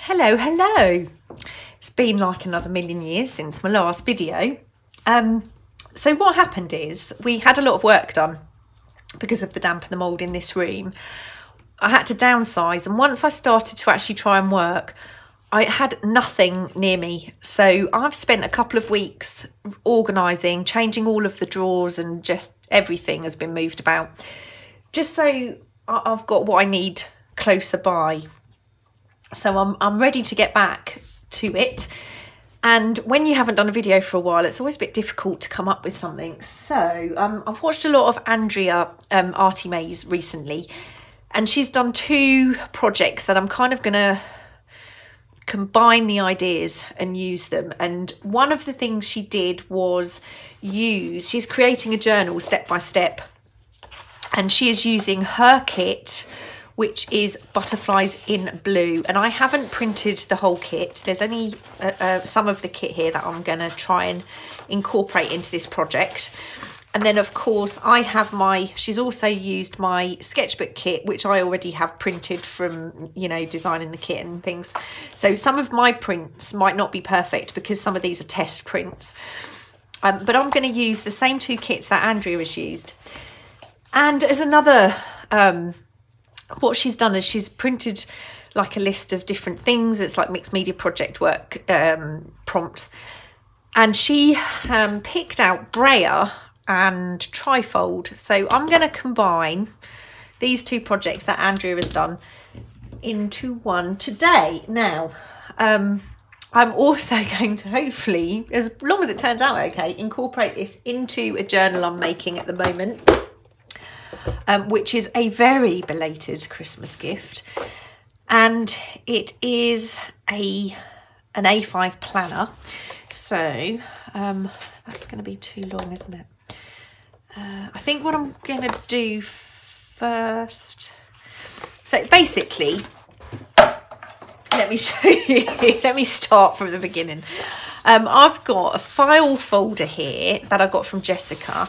Hello, hello. It's been like another million years since my last video. So what happened is we had a lot of work done because of the damp and the mould in this room. I had to downsize, and once I started to actually try and work, I had nothing near me. So I've spent a couple of weeks organising, changing all of the drawers, and just everything has been moved about. Just so I've got what I need closer by. So I'm ready to get back to it. And when you haven't done a video for a while, it's always a bit difficult to come up with something. So I've watched a lot of Andrea ARTYMaze recently, and she's done two projects that I'm kind of going to combine the ideas and use them. And one of the things she did was she's creating a journal step by step, and she is using her kit, which is Butterflies in Blue. And I haven't printed the whole kit. There's only some of the kit here that I'm going to try and incorporate into this project. And then, of course, I have she's also used my sketchbook kit, which I already have printed from, designing the kit and things. So some of my prints might not be perfect because some of these are test prints. But I'm going to use the same two kits that Andrea has used. And as another... what she's done is she's printed like a list of different things. It's like mixed media project work prompts. And she picked out Braille and Trifold. So I'm going to combine these two projects that Andrea has done into one today. Now, I'm also going to hopefully, as long as it turns out okay, incorporate this into a journal I'm making at the moment. Which is a very belated Christmas gift, and it is an A5 planner. So that's going to be too long, isn't it? I think what I'm going to do first, so basically, let me show you, let me start from the beginning. I've got a file folder here that I got from Jessica,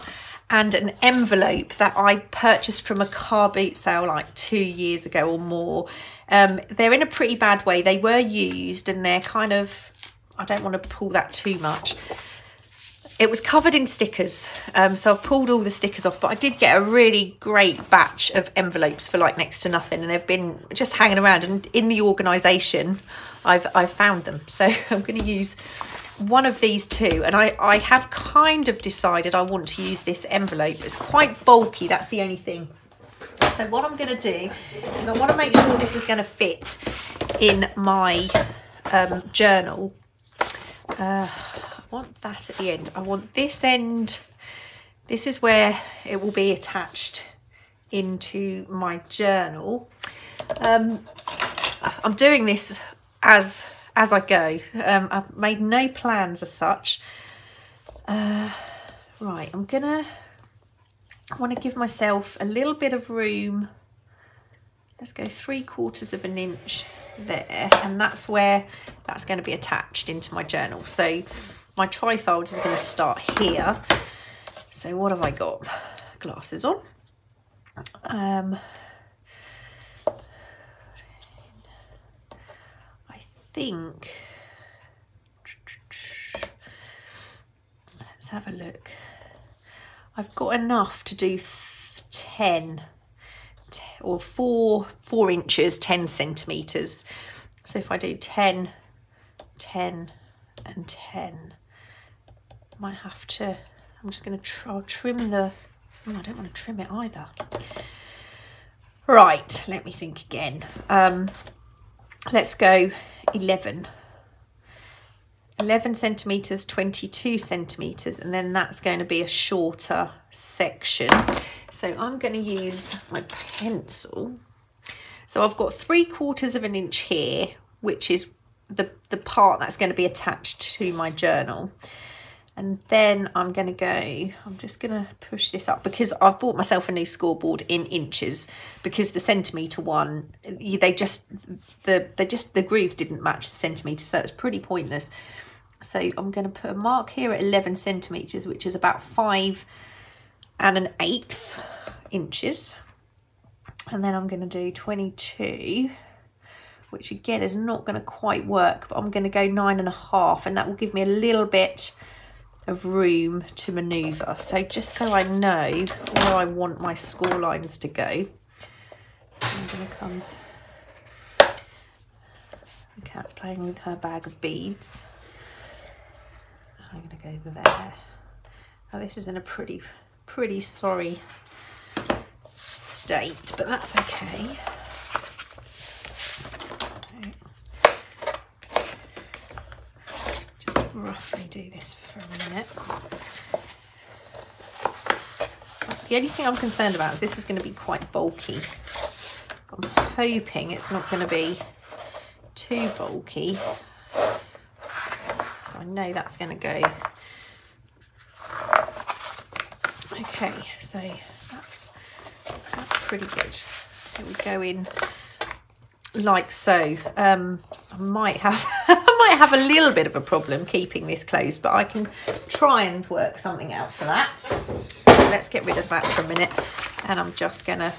and an envelope that I purchased from a car boot sale like 2 years ago or more. They're in a pretty bad way. They were used, and they're kind of, I don't want to pull that too much. It was covered in stickers, so I've pulled all the stickers off, but I did get a really great batch of envelopes for like next to nothing, and they've been just hanging around, and in the organisation I've found them. So I'm going to use one of these two, and I have kind of decided I want to use this envelope. It's quite bulky, that's the only thing. So what I'm going to do is I want to make sure this is going to fit in my journal. I want that at the end. I want this end, this is where it will be attached into my journal. I'm doing this as I go. I've made no plans as such. Right, I want to give myself a little bit of room. Let's go 3/4 of an inch there, and that's where that's going to be attached into my journal. So my trifold is going to start here. So what have I got? Glasses on. Think, let's have a look. I've got enough to do 10 or 4 inches, 10 centimeters. So if I do 10, 10 and 10, might have to, I'm just going to trim the, I don't want to trim it either. Right, let me think again. Let's go 11 centimeters, 22 centimeters, and then that's going to be a shorter section. So I'm going to use my pencil. So I've got 3/4 of an inch here, which is the part that's going to be attached to my journal. And then I'm going to go, I'm just going to push this up because I've bought myself a new scoreboard in inches, because the centimetre one, the grooves didn't match the centimetre, so it's pretty pointless. So I'm going to put a mark here at 11 centimetres, which is about 5 1/8 inches. And then I'm going to do 22, which again is not going to quite work, but I'm going to go 9.5, and that will give me a little bit of room to manoeuvre. So just so I know where I want my score lines to go, I'm going to come. The cat's playing with her bag of beads. I'm going to go over there. Oh, this is in a pretty sorry state, but that's okay. So just roughly do this for a minute. The only thing I'm concerned about is this is going to be quite bulky. I'm hoping it's not going to be too bulky. So I know that's going to go. Okay, so that's pretty good. It would go in like so. I might have I might have a little bit of a problem keeping this closed, but I can try and work something out for that. So let's get rid of that for a minute, and I'm just gonna.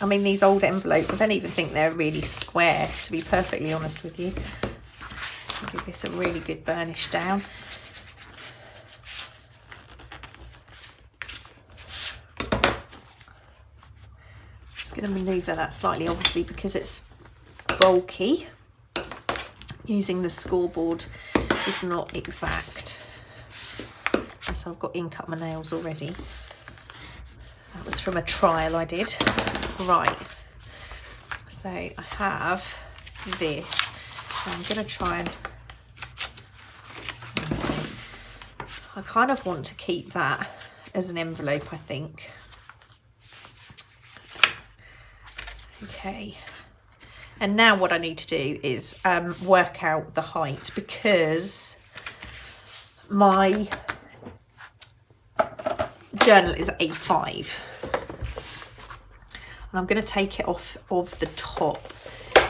I mean, these old envelopes, I don't even think they're really square, to be perfectly honest with you. I'll give this a really good burnish down. Going to manoeuvre that slightly, obviously, because it's bulky. Using the scoreboard is not exact. So I've got ink up my nails already. That was from a trial I did. Right, so I have this. I'm going to try and I kind of want to keep that as an envelope, I think. Okay, and now what I need to do is work out the height, because my journal is A5 and I'm going to take it off of the top.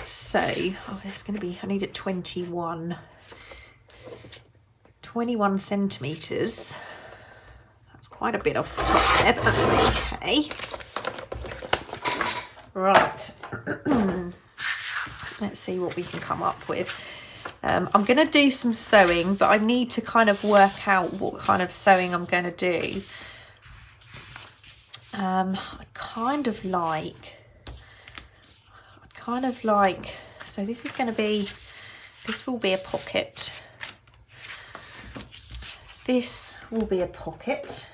So it's going to be, I need it 21 centimetres. That's quite a bit off the top there, but that's okay. Right, let's see what we can come up with. I'm going to do some sewing, but I need to kind of work out what kind of sewing I'm going to do. I kind of like, so this is going to be, this will be a pocket. This will be a pocket.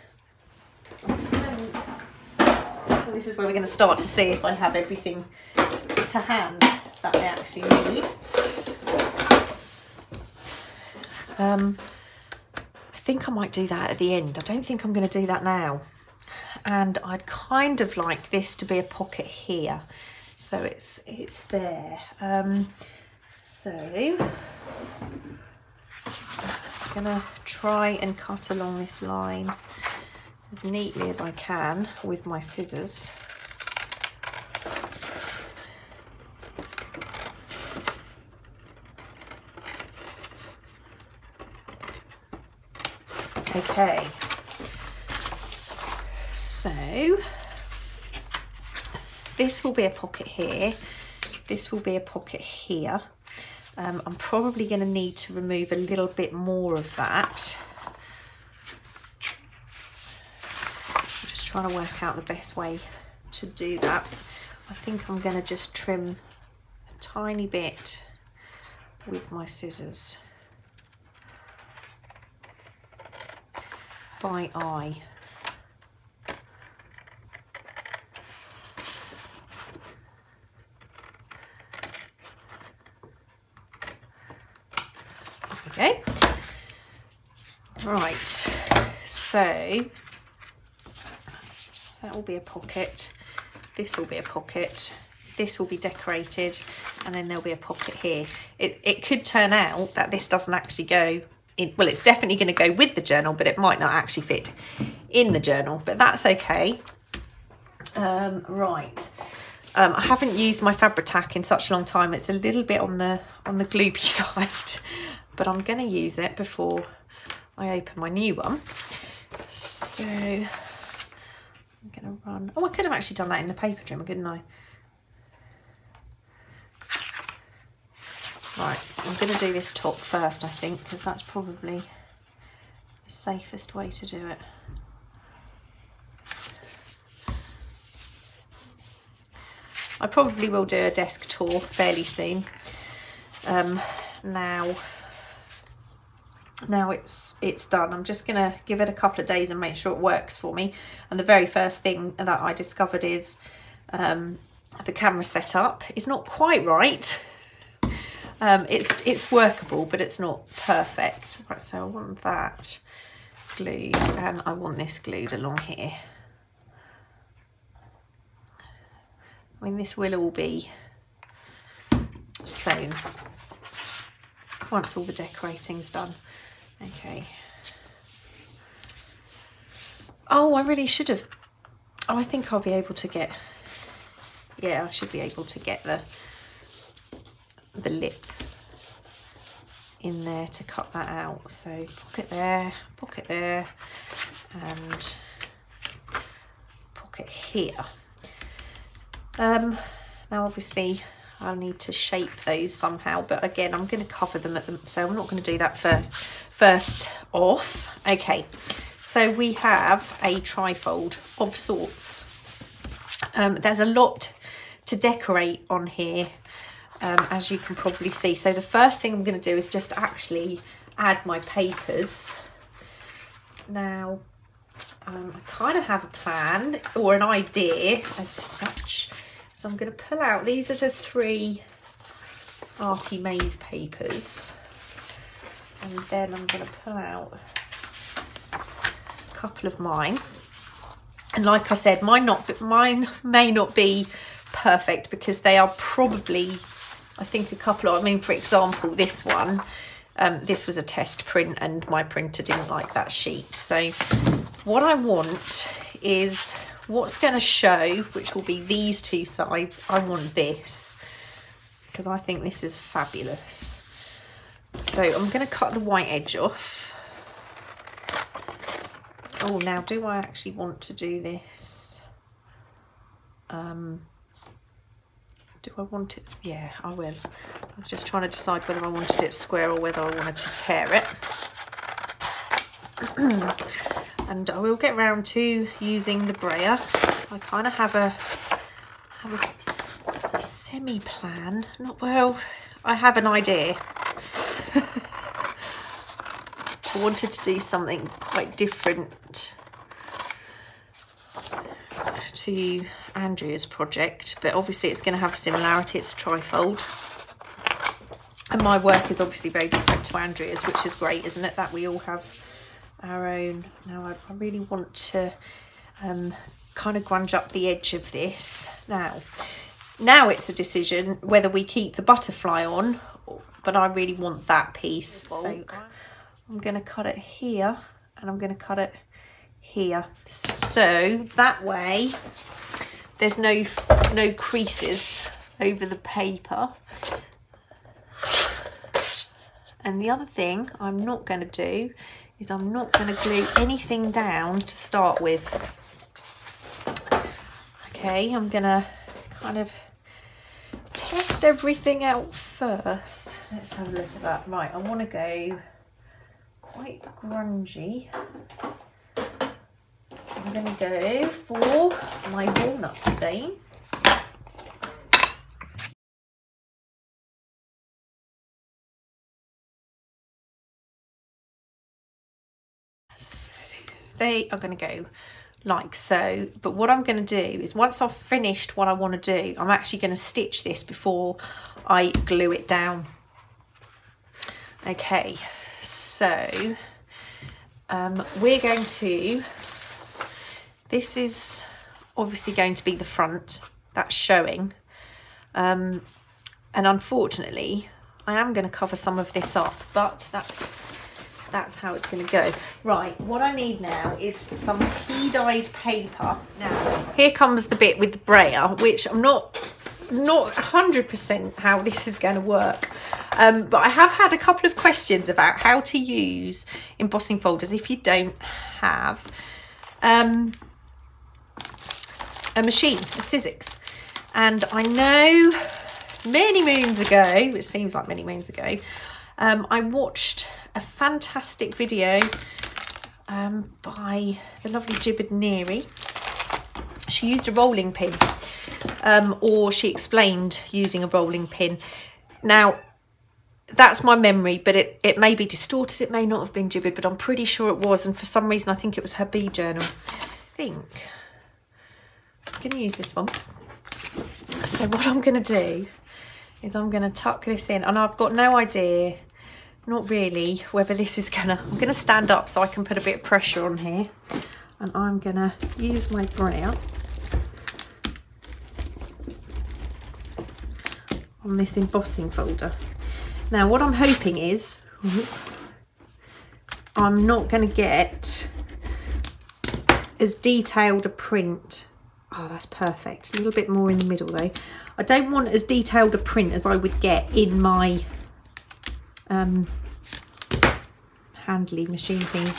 This is where we're going to start to see if I have everything to hand that I actually need. I think I might do that at the end. I don't think I'm going to do that now. And I'd kind of like this to be a pocket here. So it's there. So I'm going to try and cut along this line as neatly as I can with my scissors. Okay, so this will be a pocket here, this will be a pocket here. I'm probably going to need to remove a little bit more of that. Trying to work out the best way to do that. I think I'm going to just trim a tiny bit with my scissors by eye. Okay, right, so that will be a pocket, this will be a pocket, this will be decorated, and then there'll be a pocket here. It could turn out that this doesn't actually go in, well, it's definitely going to go with the journal, but it might not actually fit in the journal, but that's okay. Right, I haven't used my Fabri-Tac in such a long time. It's a little bit on the gloopy side, but I'm going to use it before I open my new one. So I'm going to run, oh, I could have actually done that in the paper trimmer, couldn't I? Right, I'm going to do this top first, I think, because that's probably the safest way to do it. I probably will do a desk tour fairly soon. Now it's done. I'm just gonna give it a couple of days and make sure it works for me. And the very first thing that I discovered is the camera setup is not quite right. It's workable, but it's not perfect. Right, so I want that glued, and I want this glued along here. I mean, this will all be sewn once all the decorating's done. Okay. Oh, I really should have. Oh, I think I'll be able to get. Yeah, I should be able to get the lip in there to cut that out. So pocket there, and pocket here. Now obviously I'll need to shape those somehow, but again I'm going to cover them at them, so I'm not going to do that first off. Okay, so we have a trifold of sorts. There's a lot to decorate on here, as you can probably see. So the first thing I'm going to do is just actually add my papers. Now I kind of have a plan or an idea as such. So I'm going to pull out, these are the 3 ARTYMaze papers, and then I'm going to pull out a couple of mine. And like I said, mine may not be perfect because they are probably, I think, a couple of, I mean, for example, this one, this was a test print and my printer didn't like that sheet. So what I want is what's going to show, which will be these 2 sides. I want this because I think this is fabulous. So I'm going to cut the white edge off. Oh, now do I actually want to do this? Do I want it? Yeah, I will. I was just trying to decide whether I wanted it square or whether I wanted to tear it. And I will get round to using the brayer. I kind of have a semi-plan. Not well, I have an idea. I wanted to do something quite different to Andrea's project, but obviously it's going to have similarity. It's a trifold, and my work is obviously very different to Andrea's, which is great, isn't it, that we all have our own. Now I really want to kind of grunge up the edge of this. Now it's a decision whether we keep the butterfly on, but I really want that piece. So I'm going to cut it here, and I'm going to cut it here, so that way there's no creases over the paper. And the other thing I'm not going to do is I'm not going to glue anything down to start with. Okay, I'm going to kind of test everything out first. Let's have a look at that. Right, I want to go quite grungy. I'm going to go for my walnut stain. So they are going to go like so, but what I'm going to do is once I've finished what I want to do, I'm actually going to stitch this before I glue it down. Okay, so we're going to, this is obviously going to be the front that's showing, and unfortunately I am going to cover some of this up, but that's how it's going to go. Right, what I need now is some tea-dyed paper. Now, here comes the bit with the brayer, which I'm not 100% how this is going to work. But I have had a couple of questions about how to use embossing folders if you don't have a machine, a Sizzix. And I know many moons ago, which seems like many moons ago, I watched a fantastic video by the lovely Gibbered Neary. She used a rolling pin, or she explained using a rolling pin. Now, that's my memory, but it may be distorted, it may not have been Gibbered, but I'm pretty sure it was, and for some reason I think it was her bee journal. I think I'm going to use this one. So what I'm going to do is I'm going to tuck this in, and I've got no idea, not really, whether this is I'm going to stand up so I can put a bit of pressure on here, and I'm going to use my brow on this embossing folder. Now what I'm hoping is I'm not going to get as detailed a print. Oh, that's perfect. A little bit more in the middle though. I don't want as detailed a print as I would get in my handly machine thing.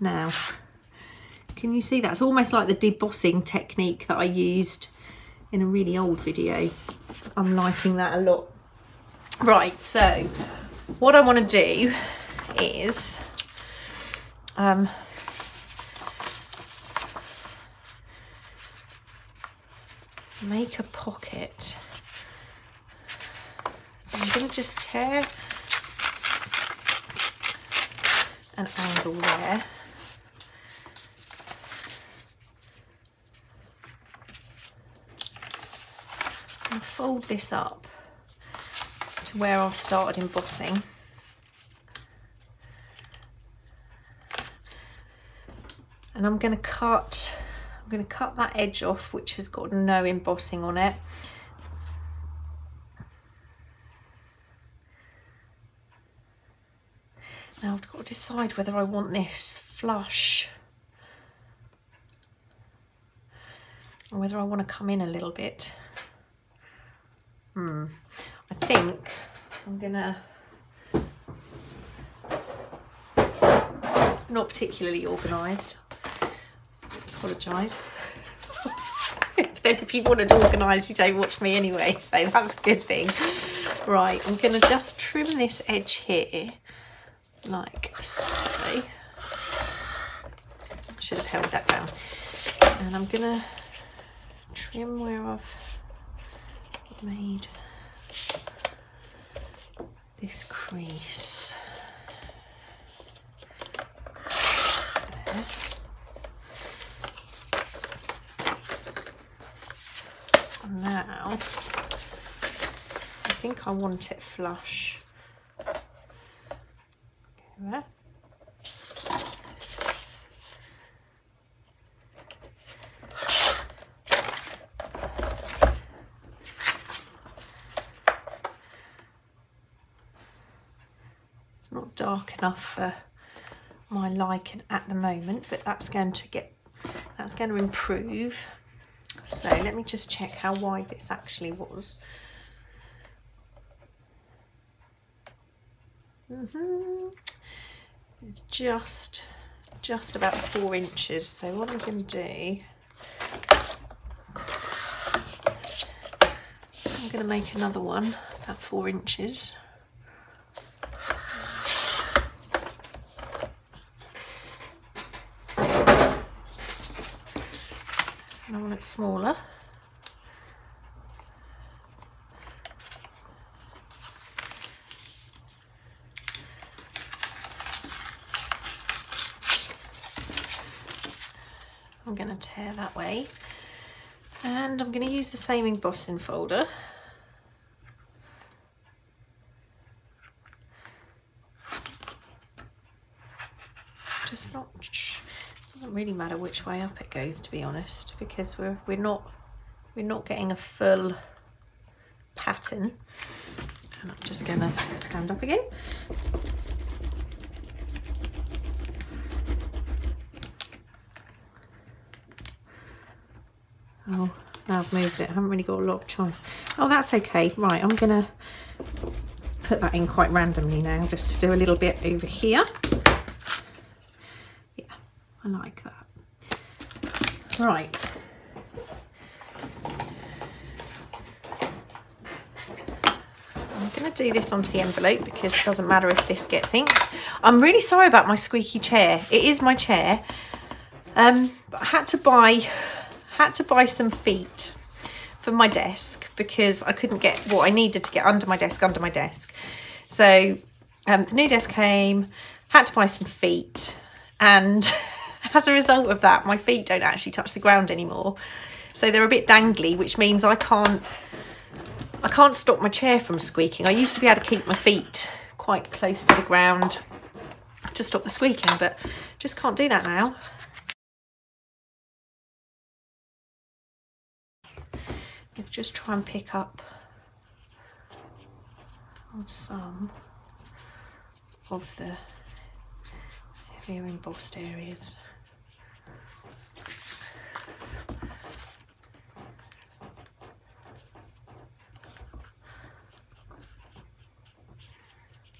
Now, can you see that? It's almost like the debossing technique that I used in a really old video. I'm liking that a lot. Right, so what I want to do is make a pocket. So I'm going to just tear an angle there. And fold this up to where I've started embossing. And I'm going to cut that edge off, which has got no embossing on it. Now I've got to decide whether I want this flush or whether I want to come in a little bit. I think I'm gonna, not particularly organised, apologise. Then if you wanted organised, you don't watch me anyway, so that's a good thing. Right, I'm gonna just trim this edge here, like so. I should have held that down. And I'm gonna trim where I've made this crease there. And now I think I want it flush. There. Not dark enough for my liking at the moment, but that's going to improve. So let me just check how wide this actually was. It's just about 4 inches. So what I'm going to do, I'm going to make another one about 4 inches. I want it smaller. I'm going to tear that way, and I'm going to use the same embossing folder. Just not. Doesn't really matter which way up it goes, to be honest, because we're not getting a full pattern. And I'm just going to stand up again. Oh, now I've moved it. I haven't really got a lot of choice. Oh, that's okay. Right, I'm going to put that in quite randomly now, just to do a little bit over here. I like that. Right. to do this onto the envelope because it doesn't matter if this gets inked. I'm really sorry about my squeaky chair. It is my chair. But I had to buy some feet for my desk because I couldn't get what I needed to get under my desk. So the new desk came, had to buy some feet, and as a result of that, my feet don't actually touch the ground anymore. So they're a bit dangly, which means I can't stop my chair from squeaking. I used to be able to keep my feet quite close to the ground to stop the squeaking, but just can't do that now. Let's just try and pick up on some of the heavier embossed areas.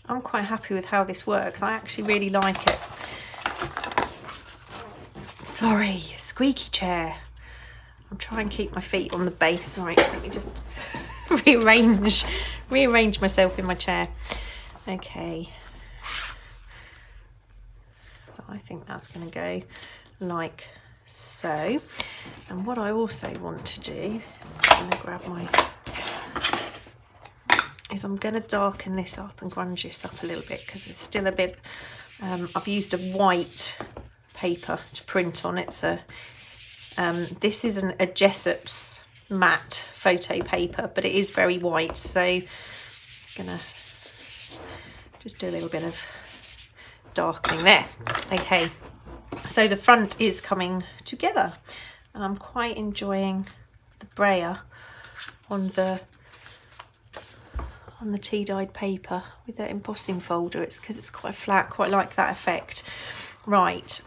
I'm quite happy with how this works. I actually really like it. Sorry, squeaky chair. I'm trying to keep my feet on the base. Sorry, let me just rearrange myself in my chair. Okay. So I think that's going to go like so. And what I also want to do, I'm going to grab my, is I'm going to darken this up and grunge this up a little bit because there's still a bit, I've used a white paper to print on. It's a, this isn't a Jessop's matte photo paper, but it is very white. So I'm going to just do a little bit of darkening there. Okay, so the front is coming together and I'm quite enjoying the brayer on the tea-dyed paper with that embossing folder. It's because it's quite flat, quite like that effect. Right,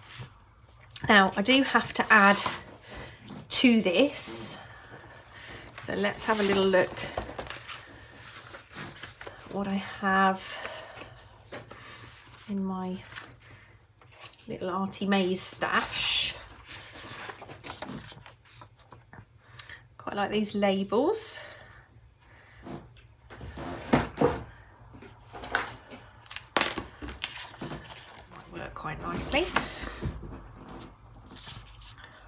now I do have to add to this, so let's have a little look at what I have in my little ARTYMaze stash. Quite like these labels. Might work quite nicely.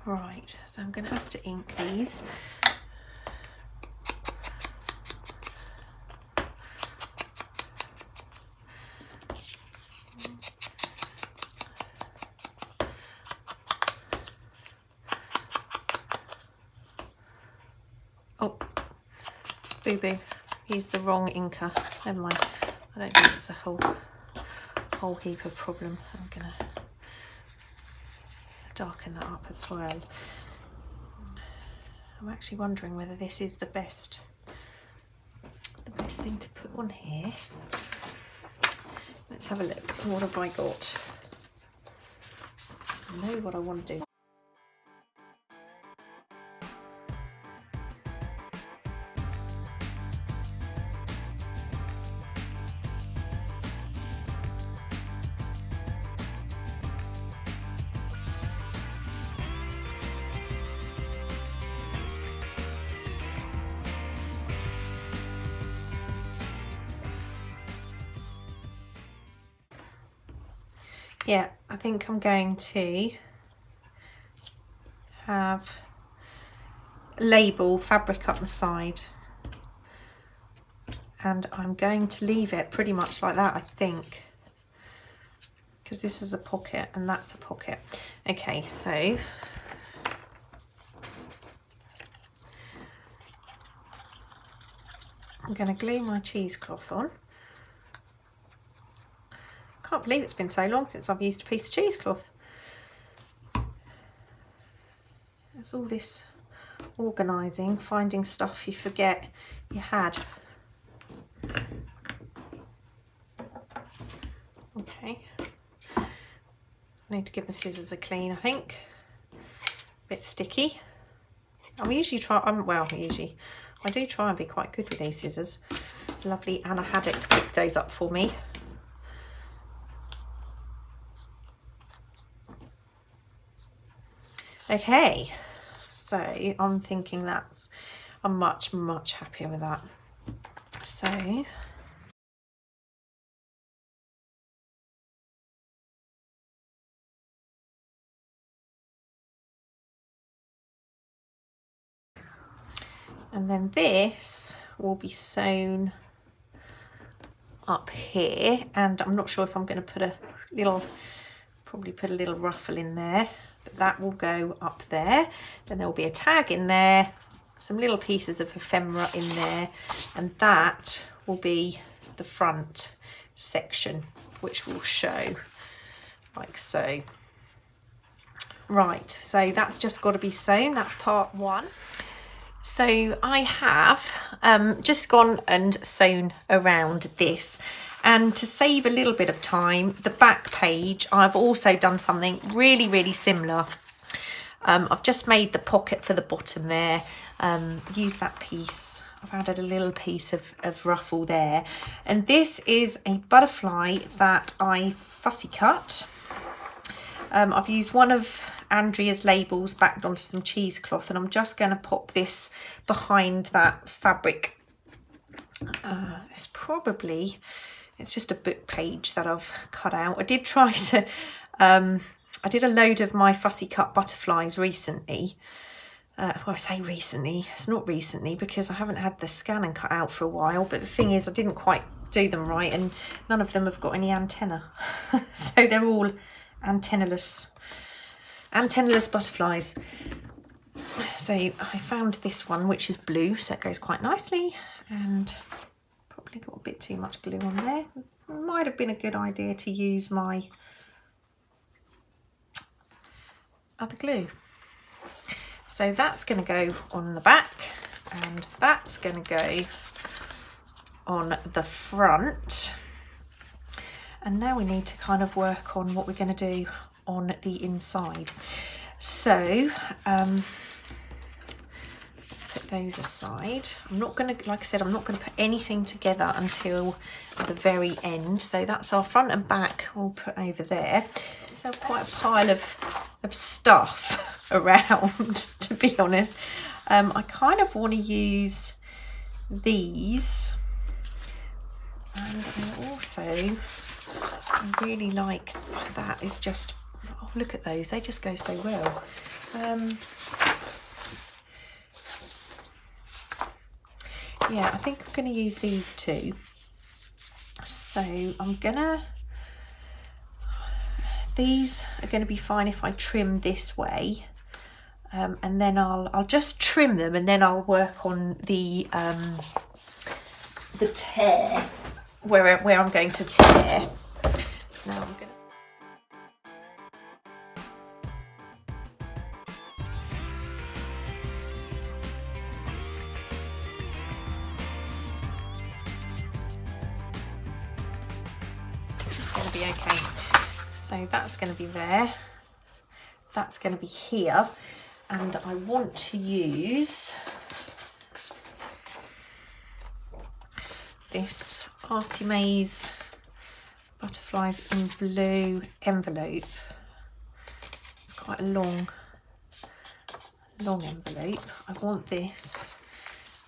Right, so I'm going to have to ink these. Oh, boo-boo, used the wrong inker. Never mind. I don't think it's a whole heap of problem. I'm gonna darken that up as well. I'm actually wondering whether this is the best thing to put on here. Let's have a look. What have I got? I know what I want to do. Yeah, I think I'm going to have label fabric up the side, and I'm going to leave it pretty much like that, I think, because this is a pocket and that's a pocket. Okay, so I'm going to glue my cheesecloth on. Can't believe it's been so long since I've used a piece of cheesecloth. There's all this organising, finding stuff you forget you had. Okay, I need to give the scissors a clean, I think. A bit sticky. I do try and be quite good with these scissors. Lovely Anna Haddock picked those up for me. Okay, so I'm thinking I'm much happier with that. So And then this will be sewn up here, and I'm not sure if I'm going to put a little, probably put a little ruffle in there, but that will go up there. Then there will be a tag in there, some little pieces of ephemera in there, and that will be the front section, which will show like so. Right, so that's just got to be sewn. That's part one. So I have just gone and sewn around this, and to save a little bit of time, the back page, I've also done something really similar. I've just made the pocket for the bottom there, used that piece. I've added a little piece of ruffle there, and this is a butterfly that I fussy cut. I've used one of Andrea's labels backed onto some cheesecloth, and I'm just going to pop this behind that fabric. It's just a book page that I've cut out. I did try to, I did a load of my fussy cut butterflies recently. Well, I say recently, it's not recently because I haven't had the scan and cut out for a while, but the thing is I didn't quite do them right, and none of them have got any antenna. So they're all antennaless butterflies. So I found this one, which is blue, so it goes quite nicely, and probably got a bit too much glue on there. Might have been a good idea to use my other glue. So that's going to go on the back, and that's going to go on the front. And now we need to kind of work on what we're going to do on the inside. So put those aside. I'm not going to, like I said, I'm not going to put anything together until the very end. So that's our front and back we'll put over there. So quite a pile of stuff around, to be honest. I kind of want to use these, and I also really like that. Is just, oh, look at those, they just go so well. Yeah, I think I'm going to use these two. So these are going to be fine if I trim this way, and then I'll just trim them, and then I'll work on the tear, where I'm going to tear. Now I'm going to. It's going to be okay. So that's going to be there. That's going to be here, and I want to use this ARTYMaze Butterflies in Blue envelope. It's quite a long envelope. I want this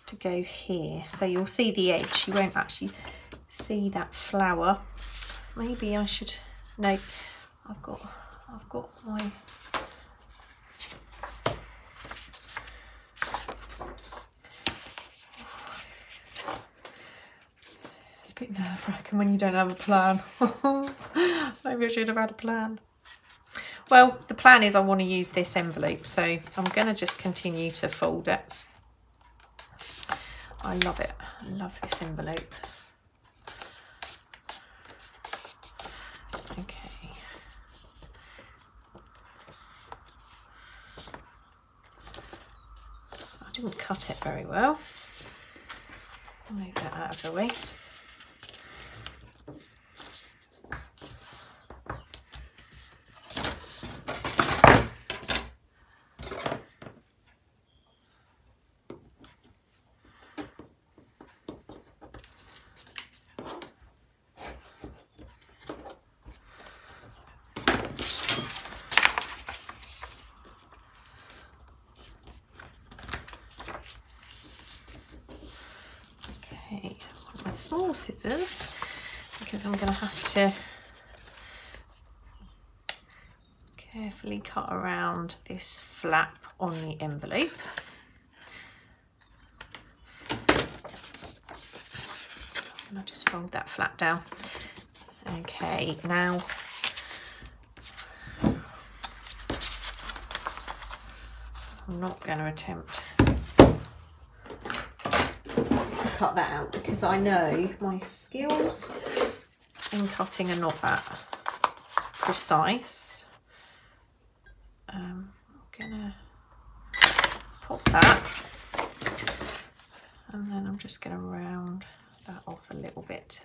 to go here, so you'll see the edge. You won't actually see that flower. Maybe I should, no, I've got my, it's a bit nerve-wracking when you don't have a plan. Maybe I should have had a plan. Well, the plan is I want to use this envelope, so I'm going to just continue to fold it. I love it. I love this envelope. Okay. I didn't cut it very well. I'll move that out of the way. My small scissors, because I'm going to have to carefully cut around this flap on the envelope. and I just fold that flat down. Okay, now I'm not going to attempt to cut that out because I know my skills in cutting are not that precise. I'm going to pop that, and then I'm just going to round that off a little bit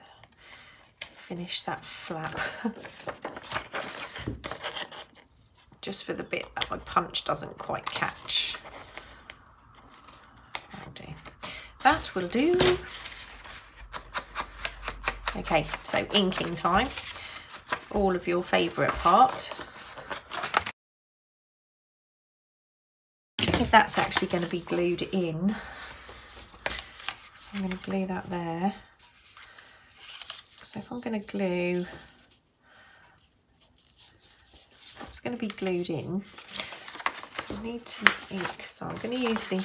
to finish that flap. Just for the bit that my punch doesn't quite catch. That'll do. That will do. Okay, so inking time. All of your favourite part. Because that's actually going to be glued in. So I'm going to glue that there. So if I'm going to glue, it's going to be glued in. I need to ink, so I'm going to use the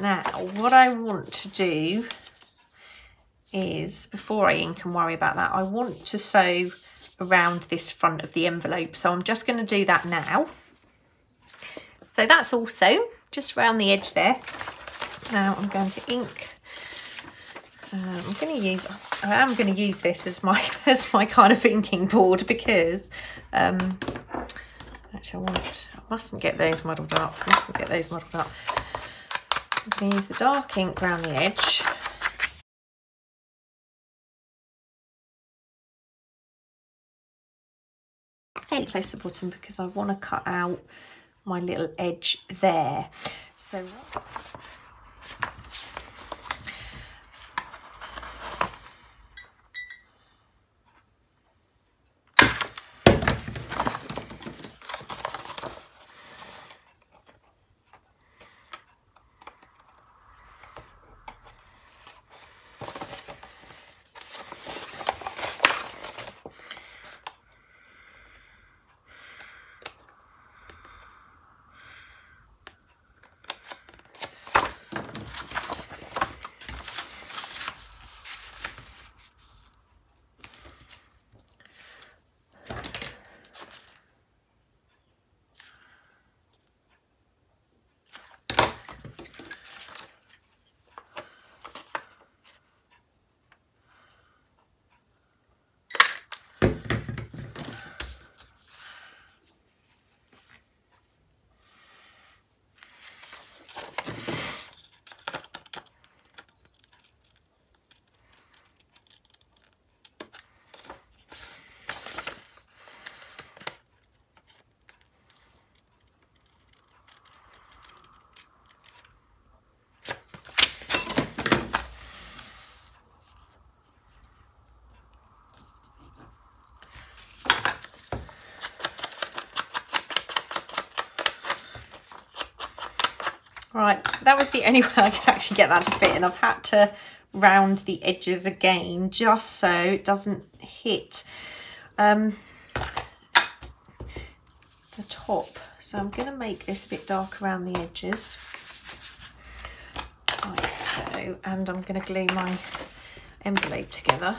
now what I want to do is, before I ink and worry about that, I want to sew around this front of the envelope, so I'm just going to do that now. So that's all sewn just around the edge there. Now I'm going to ink. I am going to use this as my kind of inking board because actually I mustn't get those muddled up. I'm going to use the dark ink around the edge. Fairly close to the bottom because I want to cut out my little edge there. So right, that was the only way I could actually get that to fit, and I've had to round the edges again just so it doesn't hit the top. So I'm going to make this a bit dark around the edges, like so, and I'm going to glue my envelope together.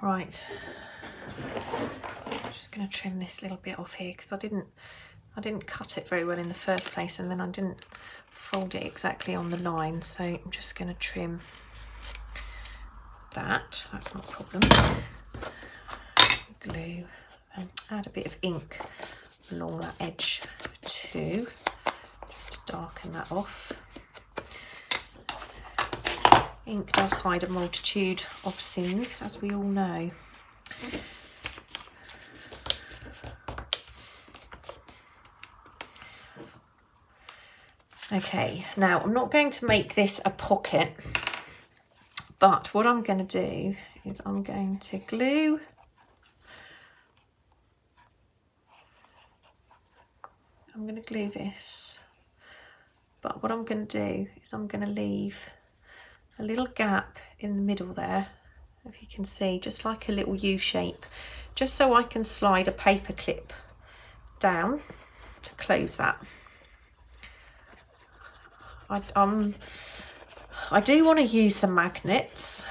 Right, I'm just going to trim this little bit off here because I didn't cut it very well in the first place, and then I didn't fold it exactly on the line, so I'm just going to trim that. That's not a problem. Glue and add a bit of ink along that edge too, just to darken that off. Ink does hide a multitude of sins, as we all know. Okay, now I'm not going to make this a pocket, but what I'm going to do is I'm going to glue this, but what I'm going to do is I'm going to leave a little gap in the middle there, if you can see, just like a little U shape, just so I can slide a paper clip down to close that. I do want to use some magnets.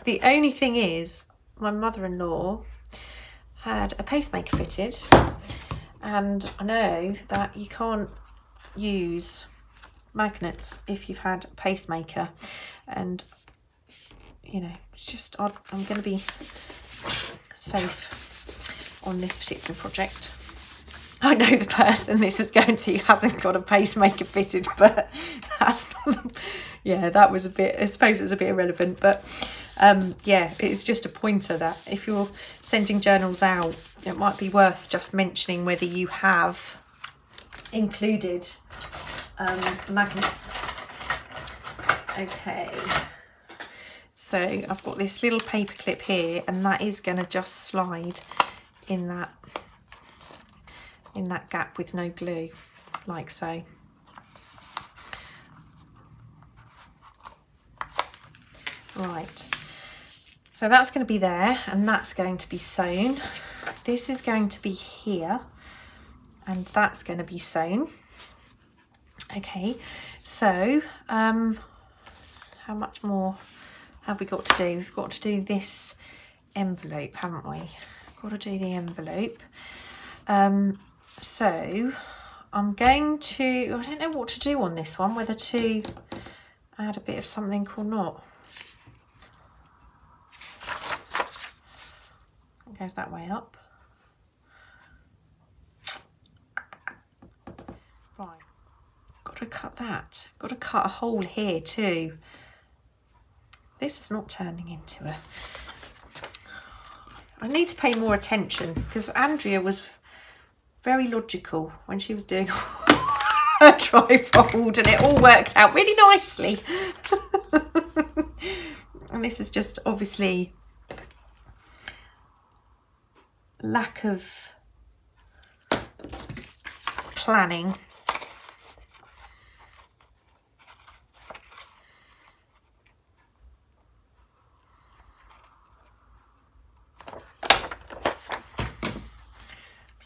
The only thing is, my mother-in-law had a pacemaker fitted, and I know that you can't use magnets if you've had a pacemaker, and you know, it's just I'm going to be safe on this particular project. I know the person this is going to hasn't got a pacemaker fitted, but that's not, yeah, that was a bit, I suppose it's a bit irrelevant, but yeah, it's just a pointer that if you're sending journals out, it might be worth just mentioning whether you have included magnets. Okay, so I've got this little paper clip here, and that is going to just slide in that gap with no glue, like so. Right, so that's going to be there, and that's going to be sewn. This is going to be here, and that's going to be sewn. Okay, so how much more have we got to do? We've got to do this envelope, haven't we? Got to do the envelope. So I'm going to, I don't know what to do on this one, whether to add a bit of something or not. It goes that way up. Right, got to cut that. Got to cut a hole here too. This is not turning into a... I need to pay more attention, because Andrea was very logical when she was doing her trifold, and it all worked out really nicely. And this is just obviously lack of planning.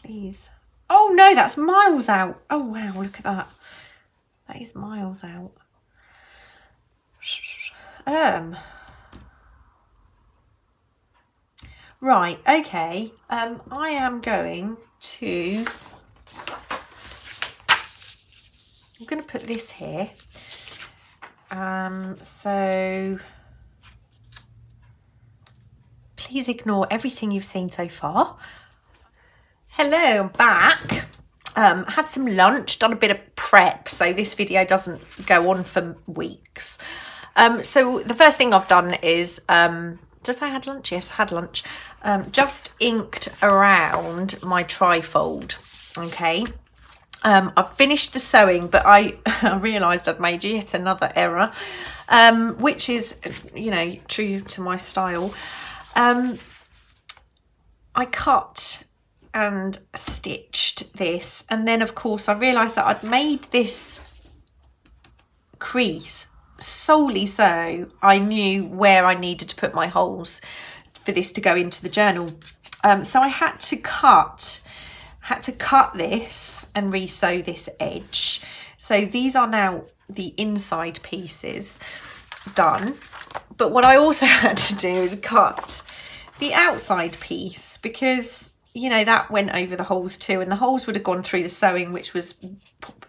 Please. Oh no, that's miles out. Oh wow, look at that. That is miles out. Right, okay. I am going to... I'm going to put this here. So please ignore everything you've seen so far. Hello, I'm back. Had some lunch, done a bit of prep, so this video doesn't go on for weeks. So the first thing I've done is, just I had lunch? Yes, I had lunch. Just inked around my trifold, okay? I've finished the sewing, but I realised I'd made yet another error, which is, you know, true to my style. I cut and stitched this, and then of course I realised that I'd made this crease solely so I knew where I needed to put my holes for this to go into the journal. So I had to cut this and re-sew this edge. So these are now the inside pieces done, but what I also had to do is cut the outside piece, because you know, that went over the holes too, and the holes would have gone through the sewing, which was a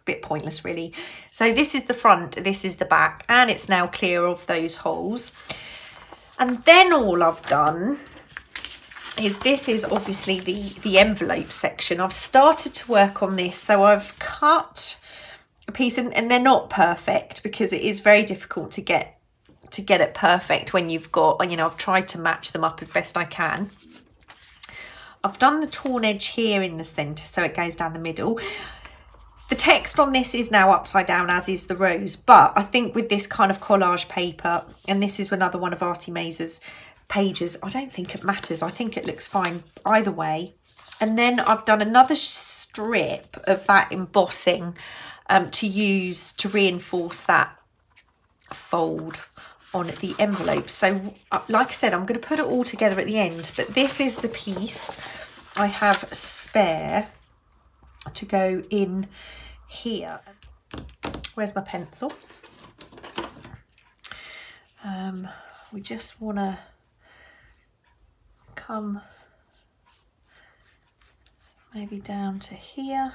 bit pointless really. So this is the front, this is the back, and it's now clear of those holes. And then all I've done is, this is obviously the envelope section. I've started to work on this, so I've cut a piece, and they're not perfect because it is very difficult to get to get it perfect when you've got, you know, I've tried to match them up as best I can. I've done the torn edge here in the centre, so it goes down the middle. The text on this is now upside down, as is the rose, but I think with this kind of collage paper, and this is another one of ARTYMaze's pages, I don't think it matters. I think it looks fine either way. And then I've done another strip of that embossing to use to reinforce that fold on the envelope. So like I said, I'm going to put it all together at the end, but this is the piece I have spare to go in here. Where's my pencil? We just want to come maybe down to here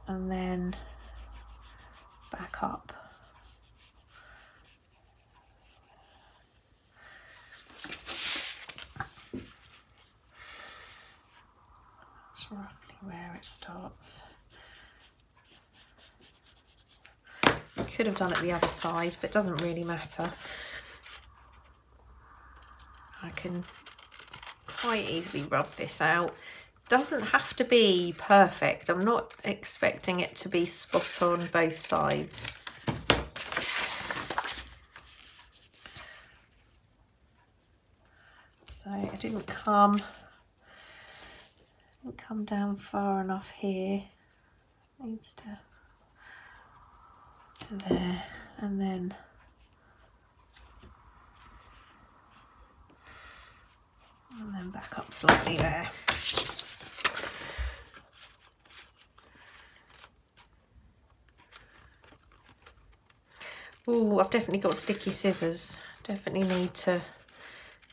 and then back up. That's roughly where it starts. Could have done it the other side, but it doesn't really matter. I can quite easily rub this out. Doesn't have to be perfect. I'm not expecting it to be spot on both sides. So I didn't come down far enough here. Needs to there, and then back up slightly there. Oh, I've definitely got sticky scissors. Definitely need to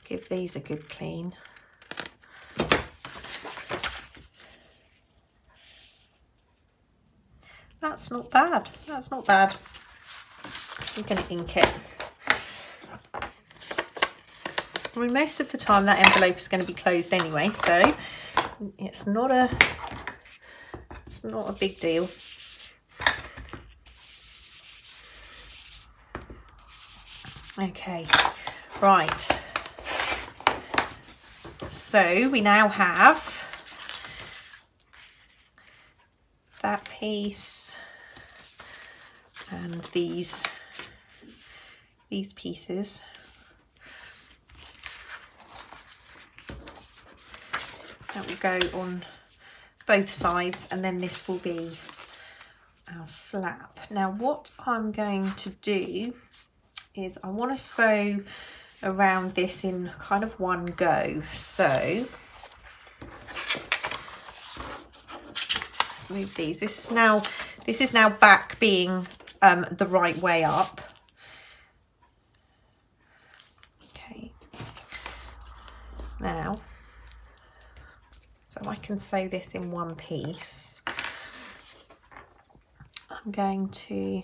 give these a good clean. That's not bad. That's not bad. So I'm going to ink it. I mean, most of the time that envelope is going to be closed anyway, so it's not a big deal. Okay, right. So we now have that piece and these pieces. That will go on both sides, and then this will be our flap. Now what I'm going to do is I want to sew around this in kind of one go. So let's move these. This is now back being the right way up. Okay. Now, so I can sew this in one piece. I'm going to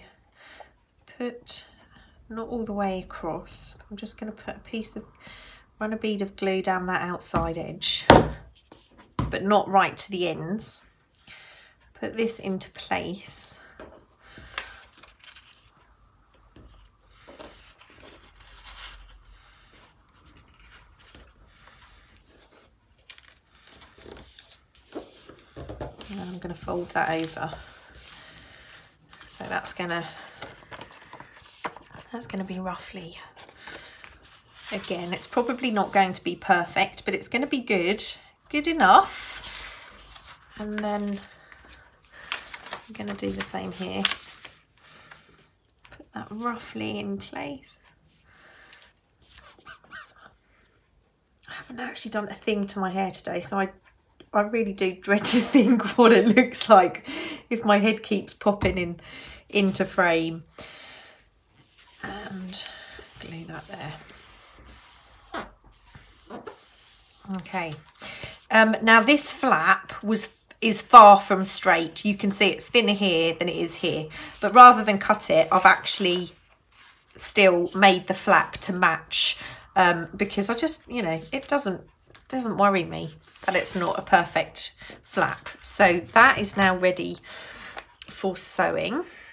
put, not all the way across, I'm just going to put run a bead of glue down that outside edge, but not right to the ends. Put this into place. And I'm going to fold that over. So that's going to be roughly, again, it's probably not going to be perfect, but it's going to be good enough. And then I'm going to do the same here. Put that roughly in place. I haven't actually done a thing to my hair today, so I really do dread to think what it looks like if my head keeps popping into frame. And glue that there. Okay. Now this flap is far from straight. You can see it's thinner here than it is here. But rather than cut it, I've actually still made the flap to match, because I just, you know, it doesn't worry me that it's not a perfect flap. So that is now ready for sewing.